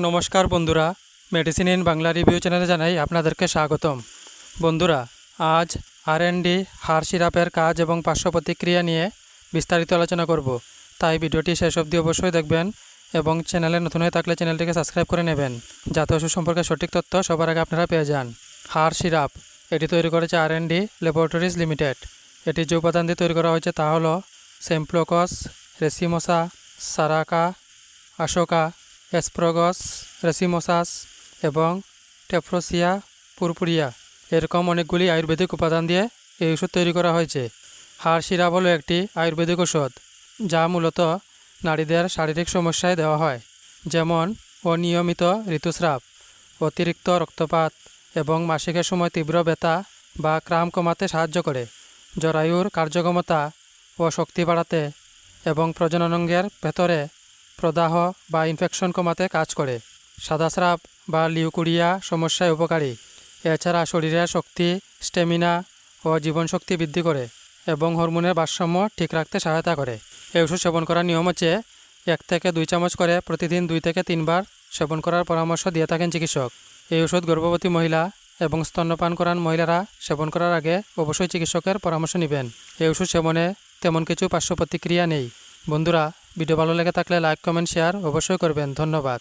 নমস্কার বন্ধুরা, medicine in Bangla review চ্যানেলে জানাই আপনাদেরকে স্বাগতম। বন্ধুরা, আজ আর&ডি হাড় সিরাপের কাজ এবং পার্শ্ব প্রতিক্রিয়া নিয়ে বিস্তারিত আলোচনা করব, তাই ভিডিওটি শেষ অবধি অবশ্যই দেখবেন এবং চ্যানেলে নতুন হয়ে থাকলে চ্যানেলটিকে সাবস্ক্রাইব করে নেবেন, যাতে ওষুধ সম্পর্কে সঠিক তথ্য সবার আগে আপনারা পেয়ে যান। হাড় সিরাপ এটি তৈরি করেছে আর&ডি ল্যাবরেটরিজ লিমিটেড। এটি যে উপাদান দিয়ে তৈরি করা হয়েছে তা হলো সেমপ্লোকস, রেসিমোসা, সারাকা, আসোকা, অ্যাসপারাগাস, রেসিমোসাস এবং টেফ্রোসিয়া পুরপুরিয়া এরকম অনেকগুলি আয়ুর্বেদিক উপাদান দিয়ে এই ওষুধ তৈরি করা হয়েছে। হাড় সিরাপ হলো একটি আয়ুর্বেদিক ওষুধ যা মূলত নারীদের শারীরিক সমস্যায় দেওয়া হয়, যেমন অনিয়মিত ঋতুস্রাব, অতিরিক্ত রক্তপাত এবং মাসিকের সময় তীব্র ব্যথা বা ক্রাম কমাতে সাহায্য করে, জরায়ুর কার্যক্ষমতা ও শক্তি বাড়াতে এবং প্রজননাঙ্গের ভেতরে প্রদাহ বা ইনফেকশন কমাতে কাজ করে, সাদাস্রাব বা লিউকুরিয়া সমস্যায় উপকারী। এছাড়া শরীরের শক্তি, স্ট্যামিনা ও জীবনশক্তি বৃদ্ধি করে এবং হরমোনের ভারসাম্য ঠিক রাখতে সহায়তা করে। এই ওষুধ সেবন করার নিয়ম হচ্ছে 1 থেকে 2 চামচ করে প্রতিদিন 2 থেকে 3 বার সেবন করার পরামর্শ দিয়ে থাকেন চিকিৎসক। এই ওষুধ গর্ভবতী মহিলা এবং স্তন্যপান করান মহিলারা সেবন করার আগে অবশ্যই চিকিৎসকের পরামর্শ নেবেন। এই ওষুধ সেবনে তেমন কিছু পার্শ্ব প্রতিক্রিয়া নেই। বন্ধুরা, ভিডিও ভালো লেগে থাকলে লাইক, কমেন্ট, শেয়ার অবশ্যই করবেন। ধন্যবাদ।